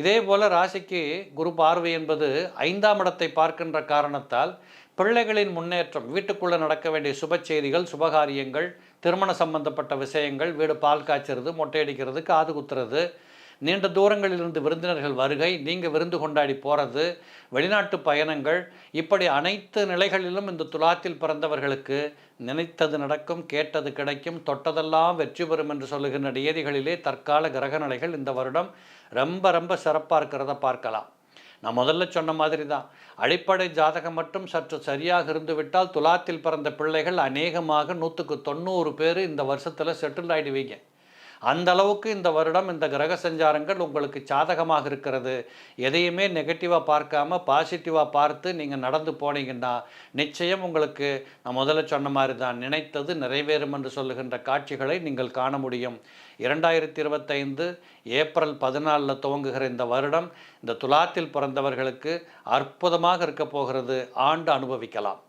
இதே போல ராசிக்கு குரு பார்வை என்பது 5ஆம் இடத்தை பார்க்கின்ற காரணத்தால் பிள்ளைகளின் முன்னேற்றம், வீட்டுக்குள்ளே நடக்க வேண்டிய சுப செய்திகள், சுபகாரியங்கள், திருமண சம்பந்தப்பட்ட விஷயங்கள், வீடு பால் காய்ச்சறது, மொட்டையடிக்கிறது, காது குத்துறது, நீண்ட தூரங்களிலிருந்து விருந்தினர்கள் வருகை, நீங்கள் விருந்து கொண்டாடி போகிறது, வெளிநாட்டு பயணங்கள், இப்படி அனைத்து நிலைகளிலும் இந்த துலாத்தில் பிறந்தவர்களுக்கு நினைத்தது நடக்கும், கேட்டது கிடைக்கும், தொட்டதெல்லாம் வெற்றி பெறும் என்று சொல்லுகின்ற நியதிகளிலே தற்கால கிரக நிலைகள் இந்த வருடம் ரொம்ப ரொம்ப சிறப்பாக இருக்கிறத பார்க்கலாம். நான் முதல்ல சொன்ன மாதிரி தான், அடிப்படை ஜாதகம் மட்டும் சற்று சரியாக இருந்துவிட்டால் துலாத்தில் பிறந்த பிள்ளைகள் அநேகமாக 100க்கு 90 பேர் இந்த வருஷத்தில் செட்டில் ஆகிடுவீங்க. அந்த அளவுக்கு இந்த வருடம் இந்த கிரக சஞ்சாரங்கள் உங்களுக்கு சாதகமாக இருக்கிறது. எதையுமே நெகட்டிவாக பார்க்காம பாசிட்டிவாக பார்த்து நீங்கள் நடந்து போனீங்கன்னா நிச்சயம் உங்களுக்கு நான் முதல்ல சொன்ன மாதிரி தான் நினைத்தது நிறைவேறும் என்று சொல்லுகின்ற காட்சிகளை நீங்கள் காண முடியும். 2025 ஏப்ரல் 14 துவங்குகிற இந்த வருடம் இந்த துலாத்தில் பிறந்தவர்களுக்கு அற்புதமாக இருக்க போகிறது. ஆண்டு அனுபவிக்கலாம்.